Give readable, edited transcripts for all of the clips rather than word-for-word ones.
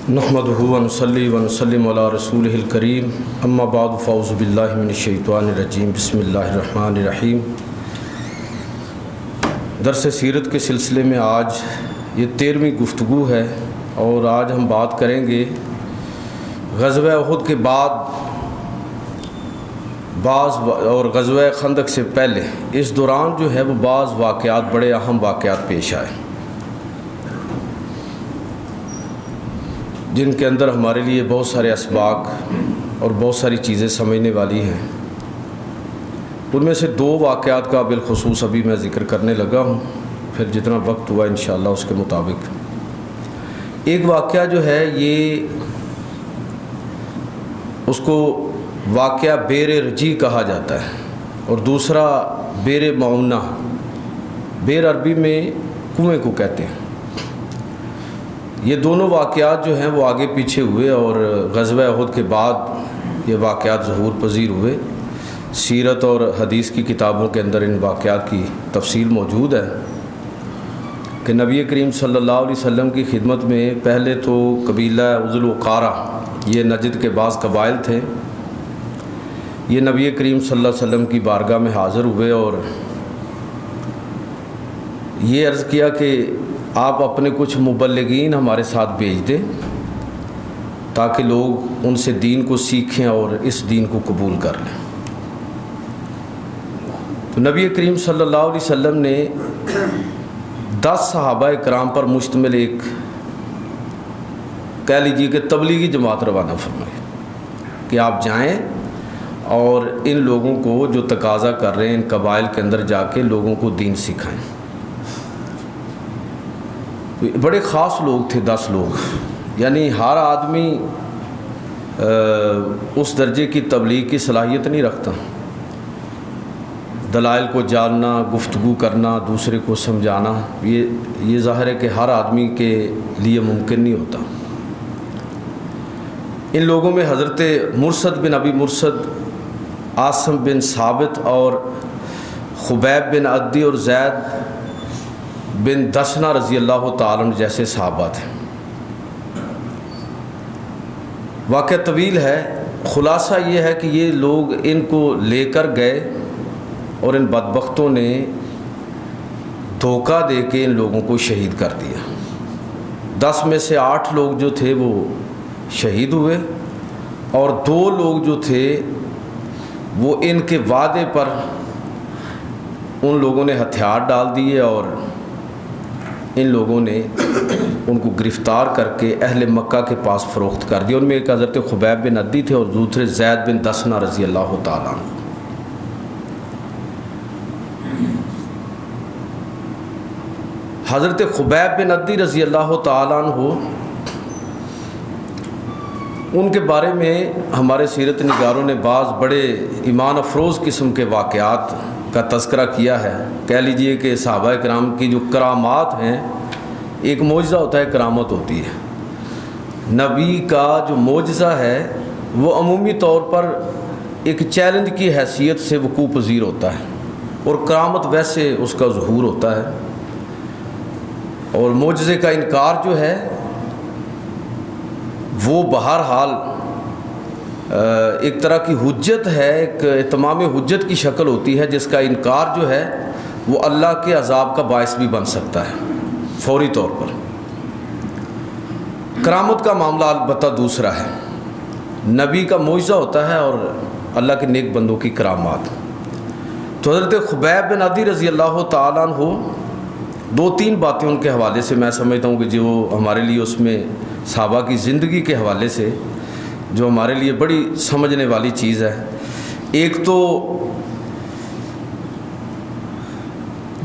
نحمدہ و نصلی و نسلم علی رسولہ الکریم اما بعد فاعوذ باللہ من الشیطان الرجیم بسم اللہ الرحمن الرحیم۔ درس سیرت کے سلسلے میں آج یہ 13ویں گفتگو ہے اور آج ہم بات کریں گے غزوہ احد کے بعد بعض اور غزوہ خندق سے پہلے اس دوران جو ہے وہ بعض واقعات، بڑے اہم واقعات پیش آئے جن کے اندر ہمارے لیے بہت سارے اسباق اور بہت ساری چیزیں سمجھنے والی ہیں۔ ان میں سے 2 واقعات کا بالخصوص ابھی میں ذکر کرنے لگا ہوں، پھر جتنا وقت ہوا انشاءاللہ اس کے مطابق۔ ایک واقعہ جو ہے یہ اس کو واقعہ بیر رجی کہا جاتا ہے اور دوسرا بیر معونہ۔ بیر عربی میں کنویں کو کہتے ہیں۔ یہ دونوں واقعات جو ہیں وہ آگے پیچھے ہوئے اور غزوہ احد کے بعد یہ واقعات ظہور پذیر ہوئے۔ سیرت اور حدیث کی کتابوں کے اندر ان واقعات کی تفصیل موجود ہے کہ نبی کریم صلی اللہ علیہ وسلم کی خدمت میں پہلے تو قبیلہ عذل وقارہ، یہ نجد کے بعض قبائل تھے، یہ نبی کریم صلی اللہ علیہ وسلم کی بارگاہ میں حاضر ہوئے اور یہ عرض کیا کہ آپ اپنے کچھ مبلغین ہمارے ساتھ بھیج دیں تاکہ لوگ ان سے دین کو سیکھیں اور اس دین کو قبول کر لیں۔ تو نبی کریم صلی اللہ علیہ وسلم نے 10 صحابہ کرام پر مشتمل ایک کہہ لیجیے کہ تبلیغی جماعت روانہ فرمائی کہ آپ جائیں اور ان لوگوں کو جو تقاضا کر رہے ہیں ان قبائل کے اندر جا کے لوگوں کو دین سکھائیں۔ بڑے خاص لوگ تھے، 10 لوگ، یعنی ہر آدمی اس درجے کی تبلیغ کی صلاحیت نہیں رکھتا۔ دلائل کو جاننا، گفتگو کرنا، دوسرے کو سمجھانا، یہ ظاہر ہے کہ ہر آدمی کے لیے ممکن نہیں ہوتا۔ ان لوگوں میں حضرت مرثد بن ابی مرثد، عاصم بن ثابت اور خبیب بن عدی اور زید بن دسنہ رضی اللہ تعالیٰ عنہ جیسے صحابہ تھے۔ واقعہ طویل ہے، خلاصہ یہ ہے کہ یہ لوگ ان کو لے کر گئے اور ان بدبختوں نے دھوکہ دے کے ان لوگوں کو شہید کر دیا۔ 10 میں سے 8 لوگ جو تھے وہ شہید ہوئے اور 2 لوگ جو تھے وہ ان کے وعدے پر ان لوگوں نے ہتھیار ڈال دیے اور ان لوگوں نے ان کو گرفتار کر کے اہل مکہ کے پاس فروخت کر دیا۔ ان میں ایک حضرت خبیب بن عدی تھے اور دوسرے زید بن دسنہ رضی اللہ تعالیٰ عنہ۔ حضرت خبیب بن عدی رضی اللہ تعالیٰ عنہ، ان کے بارے میں ہمارے سیرت نگاروں نے بعض بڑے ایمان افروز قسم کے واقعات کا تذکرہ کیا ہے۔ کہہ لیجئے کہ صحابہ کرام کی جو کرامات ہیں، ایک معجزہ ہوتا ہے، کرامت ہوتی ہے۔ نبی کا جو معجزہ ہے وہ عمومی طور پر ایک چیلنج کی حیثیت سے وقوع پذیر ہوتا ہے اور کرامت ویسے اس کا ظہور ہوتا ہے، اور معجزے کا انکار جو ہے وہ بہرحال ایک طرح کی حجت ہے، ایک اتمام حجت کی شکل ہوتی ہے، جس کا انکار جو ہے وہ اللہ کے عذاب کا باعث بھی بن سکتا ہے فوری طور پر۔ کرامت کا معاملہ البتہ دوسرا ہے، نبی کا معجزہ ہوتا ہے اور اللہ کے نیک بندوں کی کرامات۔ تو حضرت خبیب بن عدی رضی اللہ تعالیٰ عنہ، 2-3 باتیں ان کے حوالے سے میں سمجھتا ہوں کہ جو ہمارے لیے اس میں صحابہ کی زندگی کے حوالے سے جو ہمارے لیے بڑی سمجھنے والی چیز ہے۔ ایک تو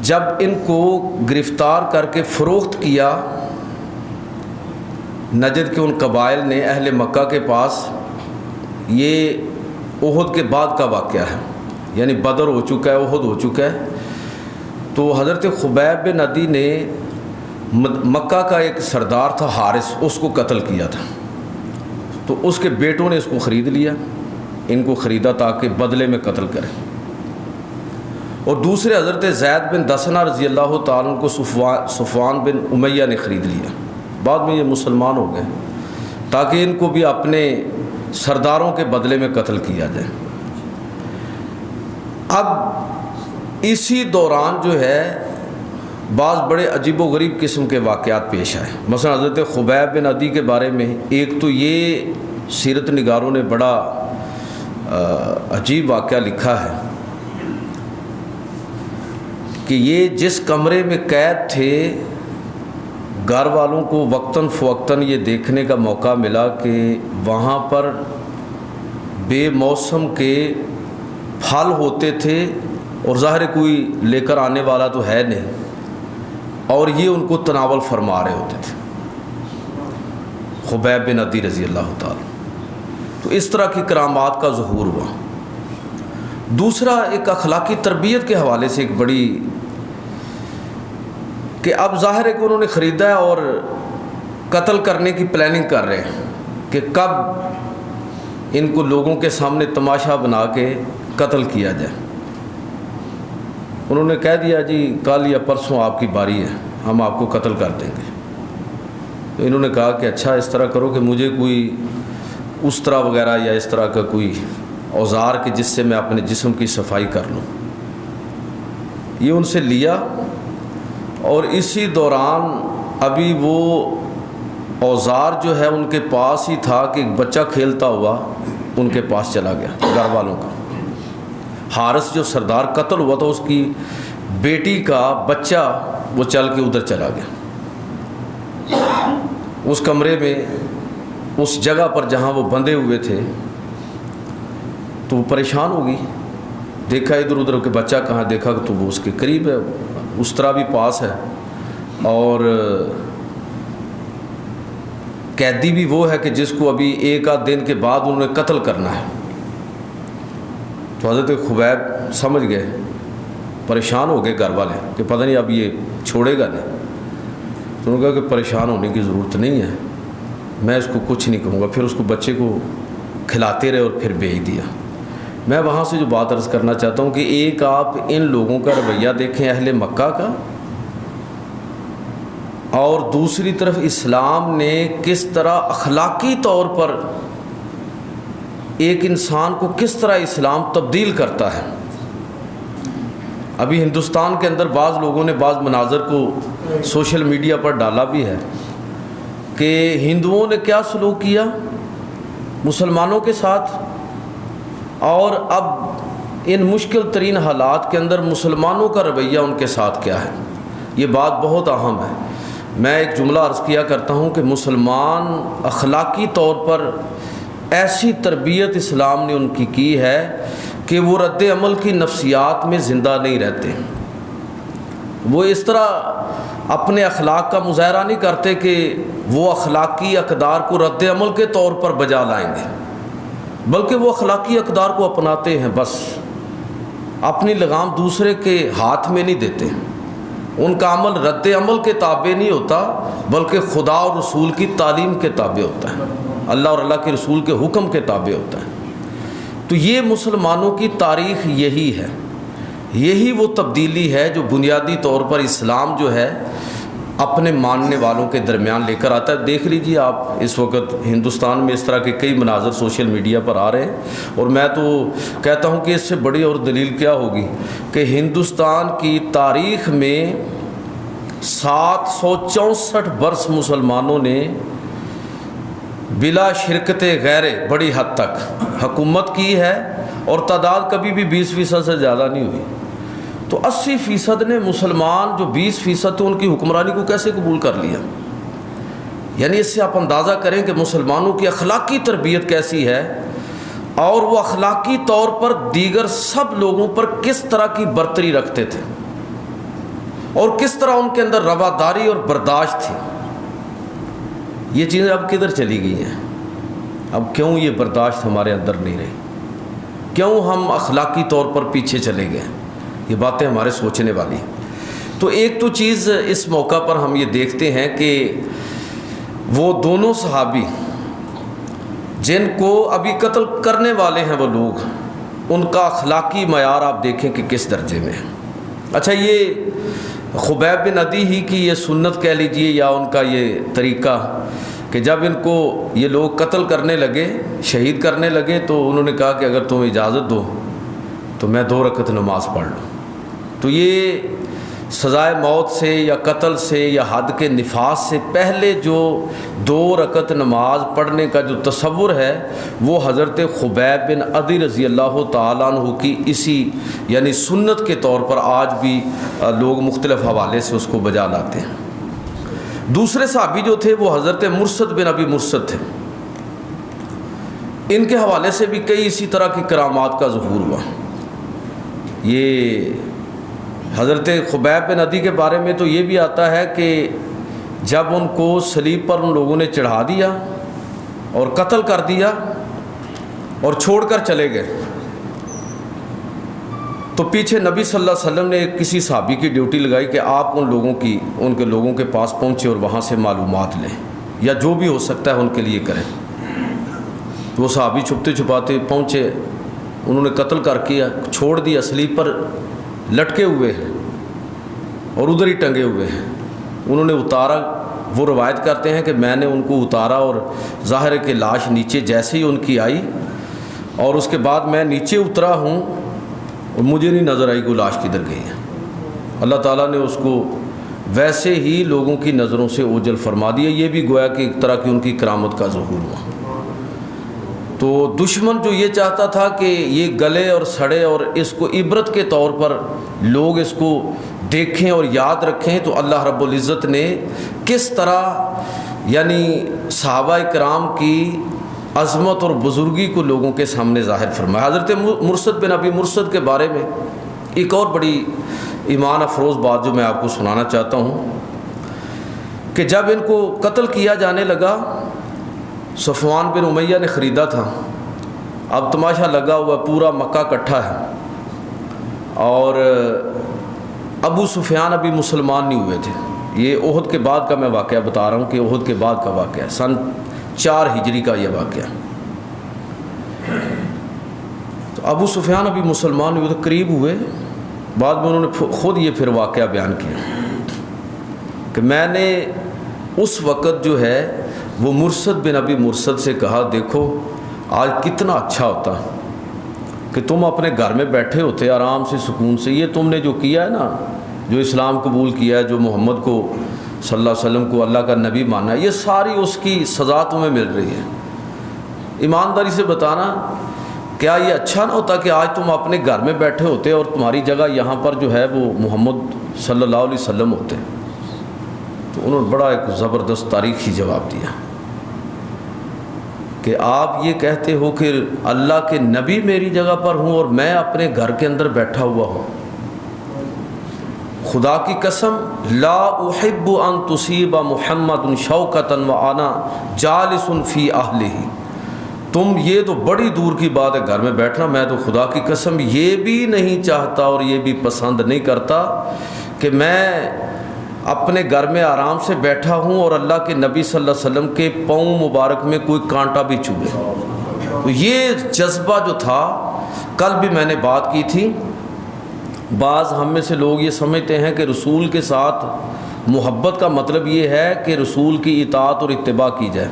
جب ان کو گرفتار کر کے فروخت کیا نجد کے ان قبائل نے اہل مکہ کے پاس، یہ احد کے بعد کا واقعہ ہے، یعنی بدر ہو چکا ہے، احد ہو چکا ہے۔ تو حضرت خبیب بن عدی نے مکہ کا ایک سردار تھا حارث، اس کو قتل کیا تھا، تو اس کے بیٹوں نے اس کو خرید لیا، ان کو خریدا تاکہ بدلے میں قتل کرے۔ اور دوسرے حضرت زید بن دسنہ رضی اللہ تعالیٰ عنہ کو صفوان بن امیہ نے خرید لیا، بعد میں یہ مسلمان ہو گئے، تاکہ ان کو بھی اپنے سرداروں کے بدلے میں قتل کیا جائے۔ اب اسی دوران جو ہے بعض بڑے عجیب و غریب قسم کے واقعات پیش آئے۔ مثلا حضرت خبیب بن عدی کے بارے میں ایک تو یہ سیرت نگاروں نے بڑا عجیب واقعہ لکھا ہے کہ یہ جس کمرے میں قید تھے، گھر والوں کو وقتاً فوقتاً یہ دیکھنے کا موقع ملا کہ وہاں پر بے موسم کے پھل ہوتے تھے، اور ظاہر کوئی لے کر آنے والا تو ہے نہیں، اور یہ ان کو تناول فرما رہے ہوتے تھے، خبیب بن عدی رضی اللہ تعالی۔ تو اس طرح کی کرامات کا ظہور ہوا۔ دوسرا ایک اخلاقی تربیت کے حوالے سے ایک بڑی کہ اب ظاہر ہے کہ انہوں نے خریدا ہے اور قتل کرنے کی پلاننگ کر رہے ہیں کہ کب ان کو لوگوں کے سامنے تماشا بنا کے قتل کیا جائے۔ انہوں نے کہہ دیا جی کل یا پرسوں آپ کی باری ہے، ہم آپ کو قتل کر دیں گے۔ تو انہوں نے کہا کہ اچھا اس طرح کرو کہ مجھے کوئی استرا وغیرہ یا اس طرح کا کوئی اوزار کہ جس سے میں اپنے جسم کی صفائی کر لوں۔ یہ ان سے لیا، اور اسی دوران ابھی وہ اوزار جو ہے ان کے پاس ہی تھا کہ ایک بچہ کھیلتا ہوا ان کے پاس چلا گیا، گھر والوں کا۔ حارث جو سردار قتل ہوا تھا، اس کی بیٹی کا بچہ وہ چل کے ادھر چلا گیا، اس کمرے میں، اس جگہ پر جہاں وہ بندھے ہوئے تھے۔ تو وہ پریشان ہوگی، دیکھا ادھر ادھر کہ بچہ کہاں، دیکھا کہ تو وہ اس کے قریب ہے، اس طرح بھی پاس ہے، اور قیدی بھی وہ ہے کہ جس کو ابھی ایک آدھ دن کے بعد انہوں نے قتل کرنا ہے۔ تو حضرت خبیب سمجھ گئے، پریشان ہو گئے گھر والے کہ پتہ نہیں اب یہ چھوڑے گا نہیں۔ تو انہوں نے کہا کہ پریشان ہونے کی ضرورت نہیں ہے، میں اس کو کچھ نہیں کہوں گا۔ پھر اس کو بچے کو کھلاتے رہے اور پھر بھیج دیا۔ میں وہاں سے جو بات عرض کرنا چاہتا ہوں کہ ایک آپ ان لوگوں کا رویہ دیکھیں اہل مکہ کا، اور دوسری طرف اسلام نے کس طرح اخلاقی طور پر ایک انسان کو کس طرح اسلام تبدیل کرتا ہے۔ ابھی ہندوستان کے اندر بعض لوگوں نے بعض مناظر کو سوشل میڈیا پر ڈالا بھی ہے کہ ہندوؤں نے کیا سلوک کیا مسلمانوں کے ساتھ، اور اب ان مشکل ترین حالات کے اندر مسلمانوں کا رویہ ان کے ساتھ کیا ہے۔ یہ بات بہت اہم ہے۔ میں ایک جملہ عرض کیا کرتا ہوں کہ مسلمان اخلاقی طور پر ایسی تربیت اسلام نے ان کی ہے کہ وہ رد عمل کی نفسیات میں زندہ نہیں رہتے۔ وہ اس طرح اپنے اخلاق کا مظاہرہ نہیں کرتے کہ وہ اخلاقی اقدار کو رد عمل کے طور پر بجا لائیں گے، بلکہ وہ اخلاقی اقدار کو اپناتے ہیں، بس اپنی لگام دوسرے کے ہاتھ میں نہیں دیتے۔ ان کا عمل رد عمل کے تابع نہیں ہوتا، بلکہ خدا اور رسول کی تعلیم کے تابع ہوتا ہے، اللہ اور اللہ کے رسول کے حکم کے تابع ہوتا ہے۔ تو یہ مسلمانوں کی تاریخ یہی ہے، یہی وہ تبدیلی ہے جو بنیادی طور پر اسلام جو ہے اپنے ماننے والوں کے درمیان لے کر آتا ہے۔ دیکھ لیجیے آپ اس وقت ہندوستان میں اس طرح کے کئی مناظر سوشل میڈیا پر آ رہے ہیں، اور میں تو کہتا ہوں کہ اس سے بڑی اور دلیل کیا ہوگی کہ ہندوستان کی تاریخ میں 764 برس مسلمانوں نے بلا شرکت غیر بڑی حد تک حکومت کی ہے، اور تعداد کبھی بھی 20% سے زیادہ نہیں ہوئی۔ تو 80% نے مسلمان جو 20% تھے ان کی حکمرانی کو کیسے قبول کر لیا؟ یعنی اس سے آپ اندازہ کریں کہ مسلمانوں کی اخلاقی تربیت کیسی ہے، اور وہ اخلاقی طور پر دیگر سب لوگوں پر کس طرح کی برتری رکھتے تھے، اور کس طرح ان کے اندر رواداری اور برداشت تھی۔ یہ چیزیں اب کدھر چلی گئی ہیں؟ اب کیوں یہ برداشت ہمارے اندر نہیں رہی؟ کیوں ہم اخلاقی طور پر پیچھے چلے گئے؟ یہ باتیں ہمارے سوچنے والی ہیں۔ تو ایک تو چیز اس موقع پر ہم یہ دیکھتے ہیں کہ وہ دونوں صحابی جن کو ابھی قتل کرنے والے ہیں وہ لوگ، ان کا اخلاقی معیار آپ دیکھیں کہ کس درجے میں ہے۔ اچھا، یہ خبیب بن عدی ہی کی یہ سنت کہہ لیجئے یا ان کا یہ طریقہ کہ جب ان کو یہ لوگ قتل کرنے لگے، شہید کرنے لگے، تو انہوں نے کہا کہ اگر تم اجازت دو تو میں 2 رکعت نماز پڑھ لوں۔ تو یہ سزائے موت سے یا قتل سے یا حد کے نفاذ سے پہلے جو 2 رکعت نماز پڑھنے کا جو تصور ہے وہ حضرت خبیب بن عدی رضی اللہ تعالیٰ عنہ کی اسی یعنی سنت کے طور پر آج بھی لوگ مختلف حوالے سے اس کو بجا لاتے ہیں۔ دوسرے صحابی جو تھے وہ حضرت مرثد بن ابی مرثد تھے۔ ان کے حوالے سے بھی کئی اسی طرح کی کرامات کا ظہور ہوا۔ یہ حضرت خبیب بن عدی کے بارے میں تو یہ بھی آتا ہے کہ جب ان کو صلیب پر ان لوگوں نے چڑھا دیا اور قتل کر دیا اور چھوڑ کر چلے گئے، تو پیچھے نبی صلی اللہ علیہ وسلم نے کسی صحابی کی ڈیوٹی لگائی کہ آپ ان کے لوگوں کے پاس پہنچے اور وہاں سے معلومات لیں یا جو بھی ہو سکتا ہے ان کے لیے کریں۔ تو وہ صحابی چھپتے چھپاتے پہنچے، انہوں نے قتل کر کے چھوڑ دیا، صلیب پر لٹکے ہوئے ہیں اور ادھر ہی ٹنگے ہوئے ہیں۔ انہوں نے اتارا، وہ روایت کرتے ہیں کہ میں نے ان کو اتارا اور ظاہر ہے کہ لاش نیچے جیسے ہی ان کی آئی اور اس کے بعد میں نیچے اترا ہوں اور مجھے نہیں نظر آئی کہ لاش کدھر گئی ہے۔ اللہ تعالیٰ نے اس کو ویسے ہی لوگوں کی نظروں سے اوجھل فرما دیا۔ یہ بھی گویا کہ ایک طرح کی ان کی کرامت کا ظہور ہوا۔ تو دشمن جو یہ چاہتا تھا کہ یہ گلے اور سڑے اور اس کو عبرت کے طور پر لوگ اس کو دیکھیں اور یاد رکھیں، تو اللہ رب العزت نے کس طرح یعنی صحابہ کرام کی عظمت اور بزرگی کو لوگوں کے سامنے ظاہر فرمایا۔ حضرت مرثد بن ابی مرثد کے بارے میں ایک اور بڑی ایمان افروز بات جو میں آپ کو سنانا چاہتا ہوں کہ جب ان کو قتل کیا جانے لگا، صفوان بن امیہ نے خریدا تھا، اب تماشا لگا ہوا پورا مکہ اکٹھا ہے، اور ابو سفیان ابھی مسلمان نہیں ہوئے تھے۔ یہ احد کے بعد کا میں واقعہ بتا رہا ہوں کہ احد کے بعد کا واقعہ ہے، سن 4 ہجری کا یہ واقعہ۔ تو ابو سفیان ابھی مسلمان ہوئے تو قریب ہوئے، بعد میں انہوں نے خود یہ پھر واقعہ بیان کیا کہ میں نے اس وقت جو ہے وہ مرثد بن ابی مرثد سے کہا، دیکھو آج کتنا اچھا ہوتا کہ تم اپنے گھر میں بیٹھے ہوتے آرام سے سکون سے، یہ تم نے جو کیا ہے نا، جو اسلام قبول کیا ہے، جو محمد کو صلی اللہ علیہ وسلم کو اللہ کا نبی مانا ہے، یہ ساری اس کی سزا تمہیں مل رہی ہے۔ ایمانداری سے بتانا، کیا یہ اچھا نہ ہوتا کہ آج تم اپنے گھر میں بیٹھے ہوتے اور تمہاری جگہ یہاں پر جو ہے وہ محمد صلی اللہ علیہ وسلم ہوتے؟ تو انہوں نے بڑا ایک زبردست تاریخی جواب دیا کہ آپ یہ کہتے ہو کہ اللہ کے نبی میری جگہ پر ہوں اور میں اپنے گھر کے اندر بیٹھا ہوا ہوں؟ خدا کی قسم، لا احب ان تصیب محمد شوکۃ وانا جالس فی اہلہ، تم یہ تو بڑی دور کی بات ہے گھر میں بیٹھنا، میں تو خدا کی قسم یہ بھی نہیں چاہتا اور یہ بھی پسند نہیں کرتا کہ میں اپنے گھر میں آرام سے بیٹھا ہوں اور اللہ کے نبی صلی اللہ علیہ وسلم کے پاؤں مبارک میں کوئی کانٹا بھی چبھے۔ تو یہ جذبہ جو تھا، کل بھی میں نے بات کی تھی، بعض ہم میں سے لوگ یہ سمجھتے ہیں کہ رسول کے ساتھ محبت کا مطلب یہ ہے کہ رسول کی اطاعت اور اتباع کی جائے۔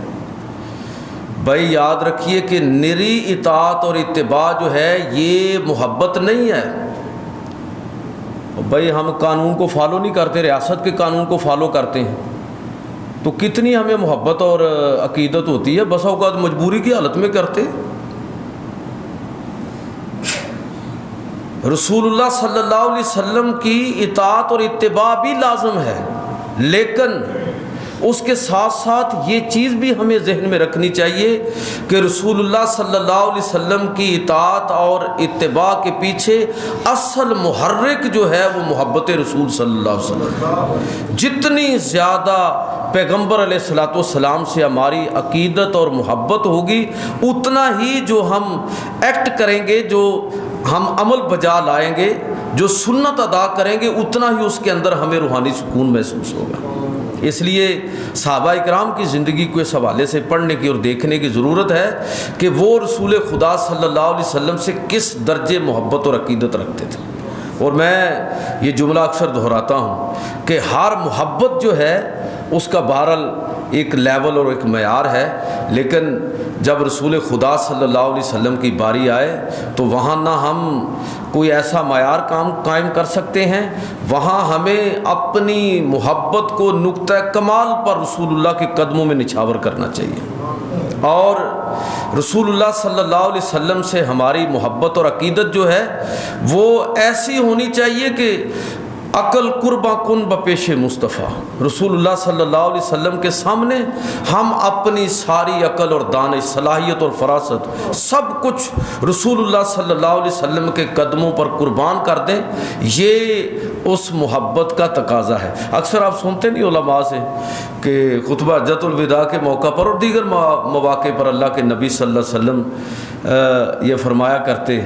بھائی یاد رکھیے کہ نری اطاعت اور اتباع جو ہے یہ محبت نہیں ہے۔ بھائی ہم قانون کو فالو نہیں کرتے، ریاست کے قانون کو فالو کرتے ہیں، تو کتنی ہمیں محبت اور عقیدت ہوتی ہے، بس اوقات مجبوری کی حالت میں کرتے۔ رسول اللہ صلی اللہ علیہ وسلم کی اطاعت اور اتباع بھی لازم ہے، لیکن اس کے ساتھ ساتھ یہ چیز بھی ہمیں ذہن میں رکھنی چاہیے کہ رسول اللہ صلی اللہ علیہ وسلم کی اطاعت اور اتباع کے پیچھے اصل محرک جو ہے وہ محبت رسول صلی اللہ علیہ وسلم۔ جتنی زیادہ پیغمبر علیہ الصلوۃ والسلام سے ہماری عقیدت اور محبت ہوگی، اتنا ہی جو ہم ایکٹ کریں گے، جو ہم عمل بجا لائیں گے، جو سنت ادا کریں گے، اتنا ہی اس کے اندر ہمیں روحانی سکون محسوس ہوگا۔ اس لیے صحابہ اکرام کی زندگی کو اس حوالے سے پڑھنے کی اور دیکھنے کی ضرورت ہے کہ وہ رسول خدا صلی اللہ علیہ وسلم سے کس درجے محبت اور عقیدت رکھتے تھے۔ اور میں یہ جملہ اکثر دہراتا ہوں کہ ہر محبت جو ہے اس کا بہرحال ایک لیول اور ایک معیار ہے، لیکن جب رسول خدا صلی اللہ علیہ وسلم کی باری آئے تو وہاں نہ ہم کوئی ایسا معیار قائم کر سکتے ہیں، وہاں ہمیں اپنی محبت کو نقطہ کمال پر رسول اللہ کے قدموں میں نچھاور کرنا چاہیے، اور رسول اللہ صلی اللہ علیہ وسلم سے ہماری محبت اور عقیدت جو ہے وہ ایسی ہونی چاہیے کہ عقل قربا کن بپیش مصطفیٰ، رسول اللہ صلی اللہ علیہ وسلم کے سامنے ہم اپنی ساری عقل اور دانش، صلاحیت اور فراست سب کچھ رسول اللہ صلی اللہ علیہ وسلم کے قدموں پر قربان کر دیں، یہ اس محبت کا تقاضا ہے۔ اکثر آپ سنتے نہیں علماء سے کہ خطبہ حجۃ الوداع کے موقع پر اور دیگر مواقع پر اللہ کے نبی صلی اللہ علیہ وسلم یہ فرمایا کرتے،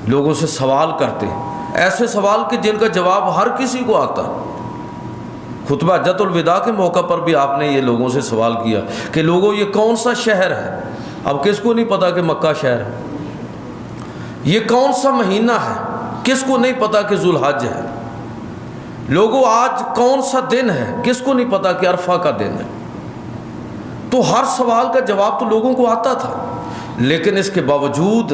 لوگوں سے سوال کرتے، ایسے سوال کہ جن کا جواب ہر کسی کو آتا۔ خطبہ حجۃ الوداع کے موقع پر بھی آپ نے یہ لوگوں سے سوال کیا کہ لوگوں یہ کون سا شہر ہے؟ اب کس کو نہیں پتا کہ مکہ شہر ہے؟ یہ کون سا مہینہ ہے؟ کس کو نہیں پتا کہ ذوالحج ہے؟ لوگوں آج کون سا دن ہے؟ کس کو نہیں پتا کہ عرفہ کا دن ہے؟ تو ہر سوال کا جواب تو لوگوں کو آتا تھا، لیکن اس کے باوجود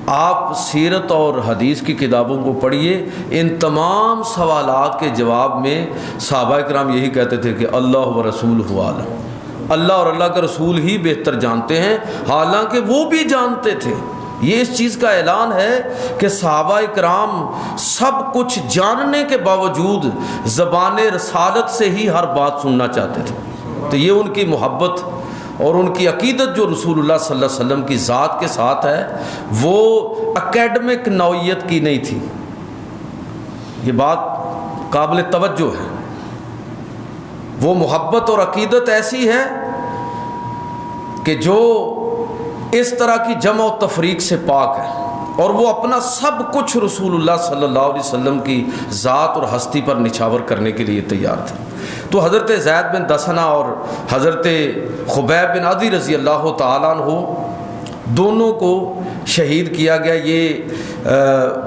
آپ سیرت اور حدیث کی کتابوں کو پڑھیے، ان تمام سوالات کے جواب میں صحابہ کرام یہی کہتے تھے کہ اللہ و رسولہ عالم، اللہ اور اللہ کا رسول ہی بہتر جانتے ہیں، حالانکہ وہ بھی جانتے تھے۔ یہ اس چیز کا اعلان ہے کہ صحابہ کرام سب کچھ جاننے کے باوجود زبان رسالت سے ہی ہر بات سننا چاہتے تھے۔ تو یہ ان کی محبت اور ان کی عقیدت جو رسول اللہ صلی اللہ علیہ وسلم کی ذات کے ساتھ ہے وہ اکیڈمک نوعیت کی نہیں تھی۔ یہ بات قابل توجہ ہے۔ وہ محبت اور عقیدت ایسی ہے کہ جو اس طرح کی جمع و تفریق سے پاک ہے، اور وہ اپنا سب کچھ رسول اللہ صلی اللہ علیہ وسلم کی ذات اور ہستی پر نچھاور کرنے کے لیے تیار تھے۔ تو حضرت زید بن دسنہ اور حضرت خبیب بن عدی رضی اللہ تعالیٰ عنہ دونوں کو شہید کیا گیا۔ یہ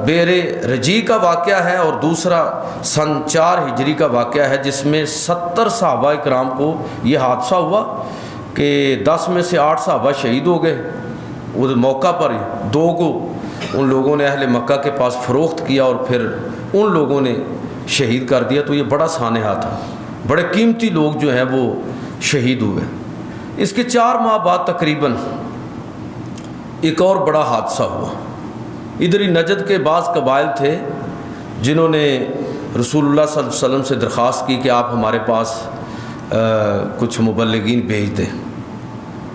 بئر رجیع کا واقعہ ہے، اور دوسرا سن 4 ہجری کا واقعہ ہے، جس میں 70 صحابہ کرام کو یہ حادثہ ہوا کہ 10 میں سے 8 صحابہ شہید ہو گئے۔ اس موقع پر 2 کو ان لوگوں نے اہل مکہ کے پاس فروخت کیا اور پھر ان لوگوں نے شہید کر دیا۔ تو یہ بڑا سانحہ تھا، بڑے قیمتی لوگ جو ہیں وہ شہید ہوئے۔ اس کے 4 ماہ بعد تقریباً ایک اور بڑا حادثہ ہوا۔ ادھر ہی نجد کے بعض قبائل تھے جنہوں نے رسول اللہ صلی اللہ علیہ وسلم سے درخواست کی کہ آپ ہمارے پاس کچھ مبلغین بھیج دیں۔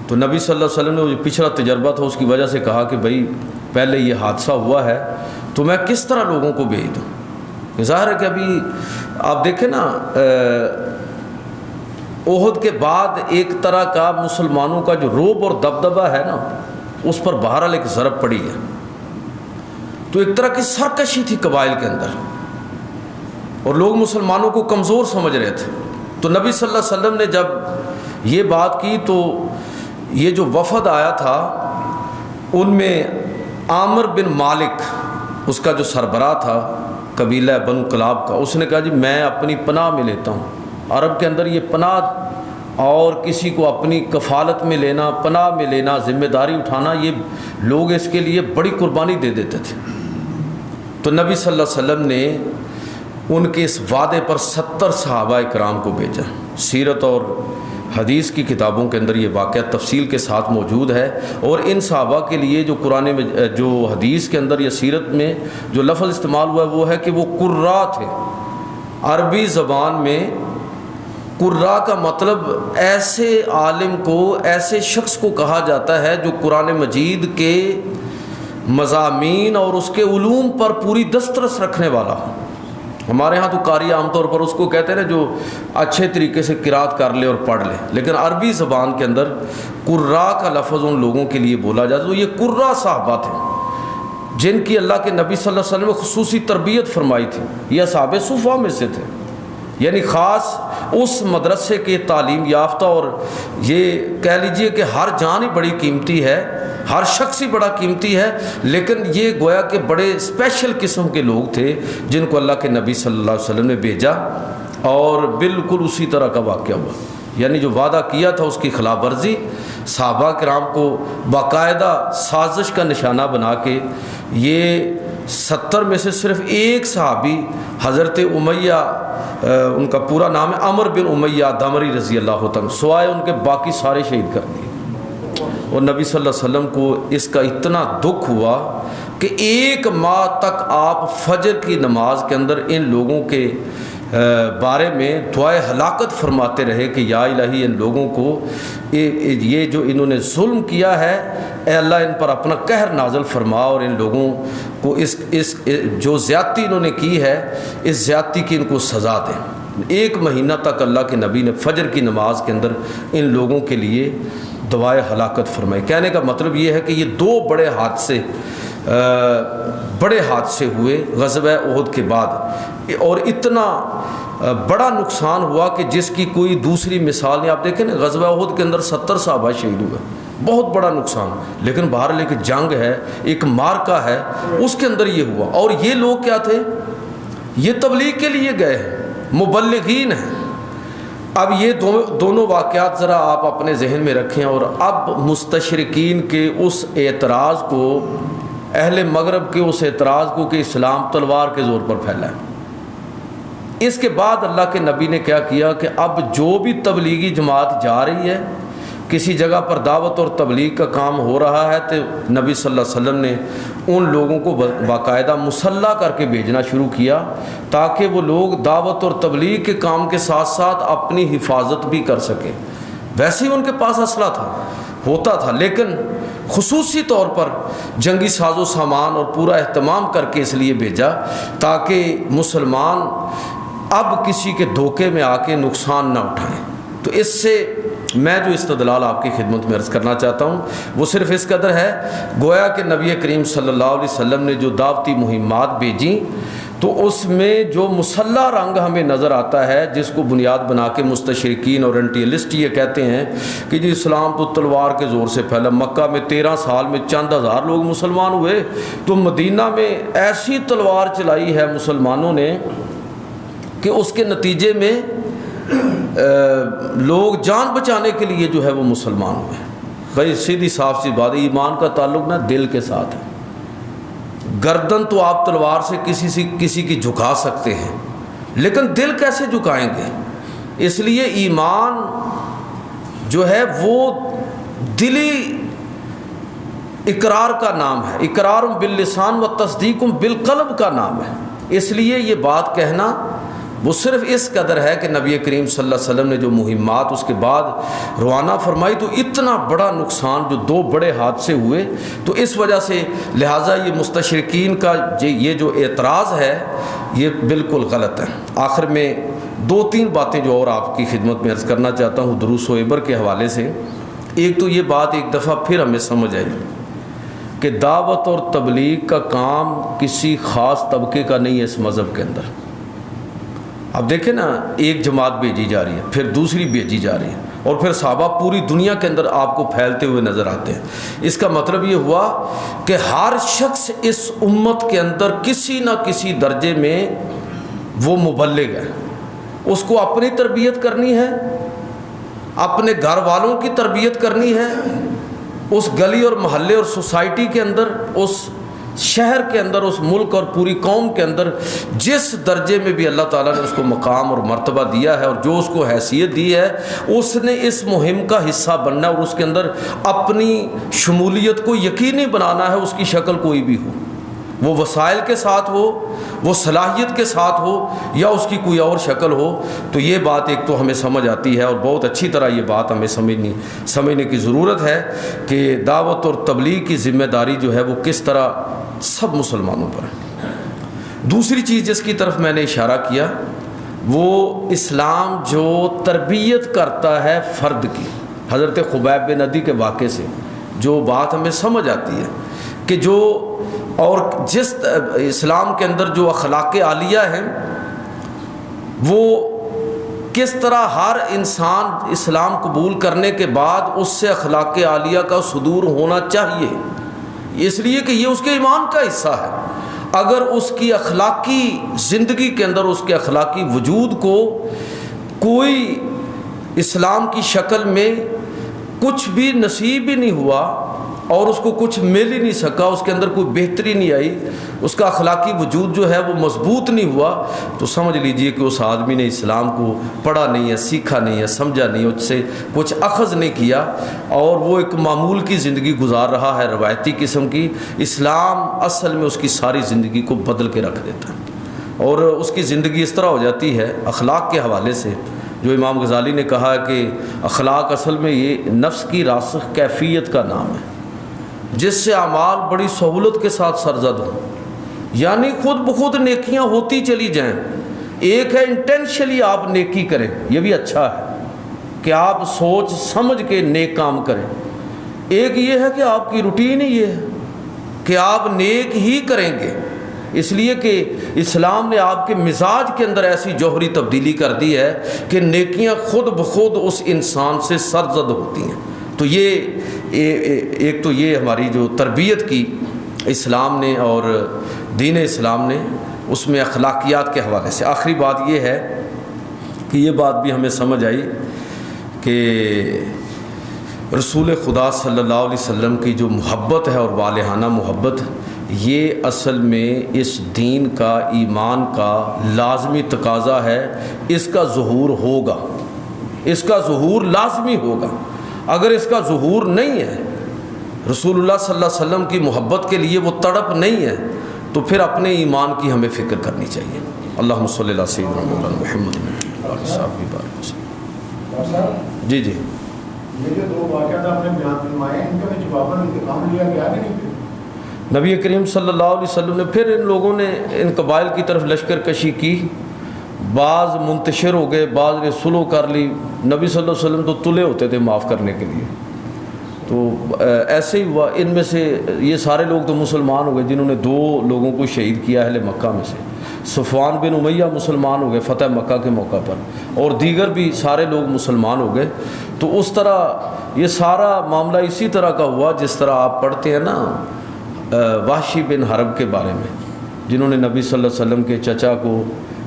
تو نبی صلی اللہ علیہ وسلم نے جو پچھلا تجربہ تھا اس کی وجہ سے کہا کہ بھائی پہلے یہ حادثہ ہوا ہے تو میں کس طرح لوگوں کو بھیج دوں؟ ظاہر ہے کہ ابھی آپ دیکھیں نا، احد کے بعد ایک طرح کا مسلمانوں کا جو رعب اور دبدبہ ہے نا، اس پر بہرحال ایک ضرب پڑی ہے۔ تو ایک طرح کی سرکشی تھی قبائل کے اندر، اور لوگ مسلمانوں کو کمزور سمجھ رہے تھے۔ تو نبی صلی اللہ علیہ وسلم نے جب یہ بات کی تو یہ جو وفد آیا تھا ان میں عامر بن مالک، اس کا جو سربراہ تھا قبیلہ بنو کلاب کا، اس نے کہا جی میں اپنی پناہ میں لیتا ہوں۔ عرب کے اندر یہ پناہ اور کسی کو اپنی کفالت میں لینا، پناہ میں لینا، ذمہ داری اٹھانا، یہ لوگ اس کے لیے بڑی قربانی دے دیتے تھے۔ تو نبی صلی اللہ علیہ وسلم نے ان کے اس وعدے پر 70 صحابہ کرام کو بھیجا۔ سیرت اور حدیث کی کتابوں کے اندر یہ واقعہ تفصیل کے ساتھ موجود ہے، اور ان صحابہ کے لیے جو قرآن میں، جو حدیث کے اندر یا سیرت میں جو لفظ استعمال ہوا ہے وہ ہے کہ وہ قراء تھے۔ عربی زبان میں قراء کا مطلب ایسے عالم کو، ایسے شخص کو کہا جاتا ہے جو قرآن مجید کے مضامین اور اس کے علوم پر پوری دسترس رکھنے والا ہو۔ ہمارے ہاں تو قاری عام طور پر اس کو کہتے ہیں نا جو اچھے طریقے سے قرات کر لے اور پڑھ لے، لیکن عربی زبان کے اندر قراء کا لفظ ان لوگوں کے لیے بولا جاتا ہے۔ تو یہ قراء صحابہ تھے جن کی اللہ کے نبی صلی اللہ علیہ وسلم نے خصوصی تربیت فرمائی تھی۔ یہ اصحاب صفوہ میں سے تھے، یعنی خاص اس مدرسے کے تعلیم یافتہ، اور یہ کہہ لیجئے کہ ہر جان ہی بڑی قیمتی ہے، ہر شخص ہی بڑا قیمتی ہے، لیکن یہ گویا کہ بڑے اسپیشل قسم کے لوگ تھے جن کو اللہ کے نبی صلی اللہ علیہ وسلم نے بھیجا، اور بالکل اسی طرح کا واقعہ ہوا۔ یعنی جو وعدہ کیا تھا اس کی خلاف ورزی، صحابہ کرام کو باقاعدہ سازش کا نشانہ بنا کے یہ 70 میں سے صرف ایک صحابی حضرت امیہ، ان کا پورا نام ہے عمر بن امیہ دمری رضی اللہ عنہ، سوائے ان کے باقی سارے شہید کر دیے۔ اور نبی صلی اللہ علیہ وسلم کو اس کا اتنا دکھ ہوا کہ 1 ماہ تک آپ فجر کی نماز کے اندر ان لوگوں کے بارے میں دعائے ہلاکت فرماتے رہے کہ یا الہی ان لوگوں کو یہ جو انہوں نے ظلم کیا ہے، اے اللہ ان پر اپنا قہر نازل فرما، اور ان لوگوں کو اس جو زیادتی انہوں نے کی ہے اس زیادتی کی ان کو سزا دیں۔ 1 مہینہ تک اللہ کے نبی نے فجر کی نماز کے اندر ان لوگوں کے لیے دعائے ہلاکت فرمائی۔ کہنے کا مطلب یہ ہے کہ یہ 2 بڑے حادثے ہوئے غزوہ احد کے بعد، اور اتنا بڑا نقصان ہوا کہ جس کی کوئی دوسری مثال نہیں۔ آپ دیکھیں نا، غزوہ احد کے اندر 70 صحابہ شہید ہوئے، بہت بڑا نقصان، لیکن باہر لے کے جنگ ہے، ایک مارکہ ہے، اس کے اندر یہ ہوا۔ اور یہ لوگ کیا تھے؟ یہ تبلیغ کے لیے گئے ہیں، مبلغین ہیں۔ اب یہ دونوں واقعات ذرا آپ اپنے ذہن میں رکھیں، اور اب مستشرقین کے اس اعتراض کو، اہل مغرب کے اس اعتراض کو کہ اسلام تلوار کے زور پر پھیلا ہے، اس کے بعد اللہ کے نبی نے کیا کیا کہ اب جو بھی تبلیغی جماعت جا رہی ہے، کسی جگہ پر دعوت اور تبلیغ کا کام ہو رہا ہے، تو نبی صلی اللہ علیہ وسلم نے ان لوگوں کو باقاعدہ مسلح کر کے بھیجنا شروع کیا تاکہ وہ لوگ دعوت اور تبلیغ کے کام کے ساتھ ساتھ اپنی حفاظت بھی کر سکیں۔ ویسے ہی ان کے پاس اسلحہ ہوتا تھا، لیکن خصوصی طور پر جنگی ساز و سامان اور پورا اہتمام کر کے اس لیے بھیجا تاکہ مسلمان اب کسی کے دھوکے میں آ کے نقصان نہ اٹھائیں۔ تو اس سے میں جو استدلال آپ کی خدمت میں عرض کرنا چاہتا ہوں وہ صرف اس قدر ہے، گویا کہ نبی کریم صلی اللہ علیہ وسلم نے جو دعوتی مہمات بھیجیں تو اس میں جو مسلح رنگ ہمیں نظر آتا ہے، جس کو بنیاد بنا کے مستشرقین اور انٹیلسٹ یہ کہتے ہیں کہ جی اسلام تو تلوار کے زور سے پھیلا، مکہ میں 13 سال میں چند ہزار لوگ مسلمان ہوئے، تو مدینہ میں ایسی تلوار چلائی ہے مسلمانوں نے کہ اس کے نتیجے میں لوگ جان بچانے کے لیے جو ہے وہ مسلمان ہوئے۔ بھائی سیدھی صاف سی بات ہے، ایمان کا تعلق نا دل کے ساتھ ہے۔ گردن تو آپ تلوار سے کسی کی جھکا سکتے ہیں، لیکن دل کیسے جھکائیں گے؟ اس لیے ایمان جو ہے وہ دلی اقرار کا نام ہے، اقرار باللسان و تصدیق بالقلب کا نام ہے۔ اس لیے یہ بات کہنا وہ صرف اس قدر ہے کہ نبی کریم صلی اللہ علیہ وسلم نے جو مہمات اس کے بعد روانہ فرمائی تو اتنا بڑا نقصان، جو 2 بڑے حادثے ہوئے، تو اس وجہ سے لہٰذا یہ مستشرقین کا یہ جو اعتراض ہے یہ بالکل غلط ہے۔ آخر میں 2-3 باتیں جو اور آپ کی خدمت میں عرض کرنا چاہتا ہوں دروس و عبر کے حوالے سے۔ ایک تو یہ بات ایک دفعہ پھر ہمیں سمجھ آئی کہ دعوت اور تبلیغ کا کام کسی خاص طبقے کا نہیں ہے اس مذہب کے اندر۔ اب دیکھیں نا، ایک جماعت بھیجی جا رہی ہے، پھر دوسری بھیجی جا رہی ہے، اور پھر صحابہ پوری دنیا کے اندر آپ کو پھیلتے ہوئے نظر آتے ہیں۔ اس کا مطلب یہ ہوا کہ ہر شخص اس امت کے اندر کسی نہ کسی درجے میں وہ مبلغ ہے، اس کو اپنی تربیت کرنی ہے، اپنے گھر والوں کی تربیت کرنی ہے، اس گلی اور محلے اور سوسائٹی کے اندر، اس شہر کے اندر، اس ملک اور پوری قوم کے اندر جس درجے میں بھی اللہ تعالیٰ نے اس کو مقام اور مرتبہ دیا ہے اور جو اس کو حیثیت دی ہے، اس نے اس مہم کا حصہ بننا اور اس کے اندر اپنی شمولیت کو یقینی بنانا ہے، اس کی شکل کوئی بھی ہو، وہ وسائل کے ساتھ ہو، وہ صلاحیت کے ساتھ ہو، یا اس کی کوئی اور شکل ہو۔ تو یہ بات ایک تو ہمیں سمجھ آتی ہے، اور بہت اچھی طرح یہ بات ہمیں سمجھنے کی ضرورت ہے کہ دعوت اور تبلیغ کی ذمہ داری جو ہے وہ کس طرح سب مسلمانوں پر ہے۔ دوسری چیز جس کی طرف میں نے اشارہ کیا وہ اسلام جو تربیت کرتا ہے فرد کی، حضرت خبیب بن عدی کے واقعے سے جو بات ہمیں سمجھ آتی ہے کہ جو اور جس اسلام کے اندر جو اخلاق عالیہ ہیں وہ کس طرح ہر انسان اسلام قبول کرنے کے بعد اس سے اخلاق عالیہ کا صدور ہونا چاہیے، اس لیے کہ یہ اس کے ایمان کا حصہ ہے۔ اگر اس کی اخلاقی زندگی کے اندر، اس کے اخلاقی وجود کو کوئی اسلام کی شکل میں کچھ بھی نصیب ہی نہیں ہوا اور اس کو کچھ مل ہی نہیں سکا، اس کے اندر کوئی بہتری نہیں آئی، اس کا اخلاقی وجود جو ہے وہ مضبوط نہیں ہوا، تو سمجھ لیجئے کہ اس آدمی نے اسلام کو پڑھا نہیں ہے، سیکھا نہیں ہے، سمجھا نہیں ہے، اس سے کچھ اخذ نہیں کیا، اور وہ ایک معمول کی زندگی گزار رہا ہے، روایتی قسم کی۔ اسلام اصل میں اس کی ساری زندگی کو بدل کے رکھ دیتا ہے، اور اس کی زندگی اس طرح ہو جاتی ہے اخلاق کے حوالے سے، جو امام غزالی نے کہا ہے کہ اخلاق اصل میں یہ نفس کی راسخ کیفیت کا نام ہے، جس سے اعمال بڑی سہولت کے ساتھ سرزد ہوں، یعنی خود بخود نیکیاں ہوتی چلی جائیں۔ ایک ہے انٹینشلی آپ نیکی کریں، یہ بھی اچھا ہے کہ آپ سوچ سمجھ کے نیک کام کریں، ایک یہ ہے کہ آپ کی روٹین ہی یہ ہے کہ آپ نیک ہی کریں گے، اس لیے کہ اسلام نے آپ کے مزاج کے اندر ایسی جوہری تبدیلی کر دی ہے کہ نیکیاں خود بخود اس انسان سے سرزد ہوتی ہیں۔ تو یہ ایک تو یہ ہماری جو تربیت کی اسلام نے اور دین اسلام نے، اس میں اخلاقیات کے حوالے سے۔ آخری بات یہ ہے کہ یہ بات بھی ہمیں سمجھ آئی کہ رسول خدا صلی اللہ علیہ وسلم کی جو محبت ہے اور والہانہ محبت، یہ اصل میں اس دین کا، ایمان کا لازمی تقاضا ہے، اس کا ظہور ہوگا، اس کا ظہور لازمی ہوگا۔ اگر اس کا ظہور نہیں ہے، رسول اللہ صلی اللہ علیہ وسلم کی محبت کے لیے وہ تڑپ نہیں ہے، تو پھر اپنے ایمان کی ہمیں فکر کرنی چاہیے۔ اللہم صلی اللہ سیدنا مولانا محمد جی جی یہ جو دو واقعات آپ نے بیان فرمائے، ان کا جواباً انتقام لیا گیا کہ نہیں؟ نبی کریم صلی اللہ علیہ وسلم نے پھر ان لوگوں نے ان قبائل کی طرف لشکر کشی کی، بعض منتشر ہو گئے، بعض نے سلو کر لی۔ نبی صلی اللہ علیہ وسلم تو تلے ہوتے تھے معاف کرنے کے لیے، تو ایسے ہی ہوا۔ ان میں سے یہ سارے لوگ تو مسلمان ہو گئے جنہوں نے 2 لوگوں کو شہید کیا اہل مکہ میں سے۔ صفوان بن امیہ مسلمان ہو گئے فتح مکہ کے موقع پر، اور دیگر بھی سارے لوگ مسلمان ہو گئے۔ تو اس طرح یہ سارا معاملہ اسی طرح کا ہوا جس طرح آپ پڑھتے ہیں نا وحشی بن حرب کے بارے میں، جنہوں نے نبی صلی اللہ علیہ وسلم کے چچا کو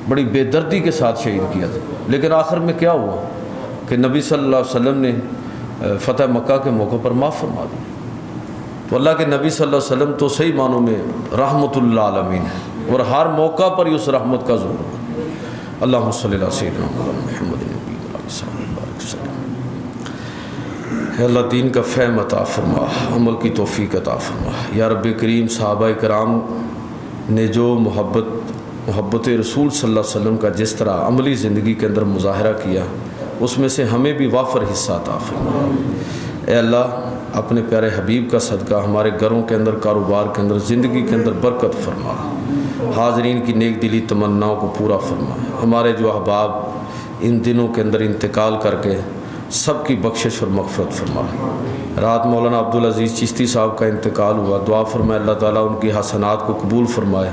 بڑی بے دردی کے ساتھ شہید کیا تھا، لیکن آخر میں کیا ہوا کہ نبی صلی اللہ علیہ وسلم نے فتح مکہ کے موقع پر معاف فرما دیا۔ تو اللہ کے نبی صلی اللہ علیہ وسلم تو صحیح معنوں میں رحمت اللہ عالمین ہے، اور ہر موقع پر ہی اس رحمت کا ظہور ہو۔ اللہم صلی اللہ سیدنا محمد نبی وسلم۔ اے اللہ دین کا فہم عطا فرما، عمل کی توفیق عطا فرما۔ یا رب کریم، صحابہ کرام نے جو محبت رسول صلی اللہ علیہ وسلم کا جس طرح عملی زندگی کے اندر مظاہرہ کیا، اس میں سے ہمیں بھی وافر حصہ عطا فرما۔ اے اللہ اپنے پیارے حبیب کا صدقہ ہمارے گھروں کے اندر، کاروبار کے اندر، زندگی کے اندر برکت فرما، حاضرین کی نیک دلی تمناؤں کو پورا فرما۔ ہمارے جو احباب ان دنوں کے اندر انتقال کر کے، سب کی بخشش اور مغفرت فرما۔ رات مولانا عبدالعزیز چشتی صاحب کا انتقال ہوا، دعا فرمائے اللہ تعالیٰ ان کی حسنات کو قبول فرمائے،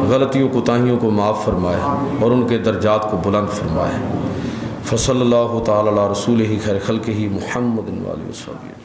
غلطیوں کوتاہیوں کو معاف فرمائے، اور ان کے درجات کو بلند فرمائے۔ فصلی اللہ تعالی علی رسولہ خیر خلقہ محمد وآلہ وصحبہ۔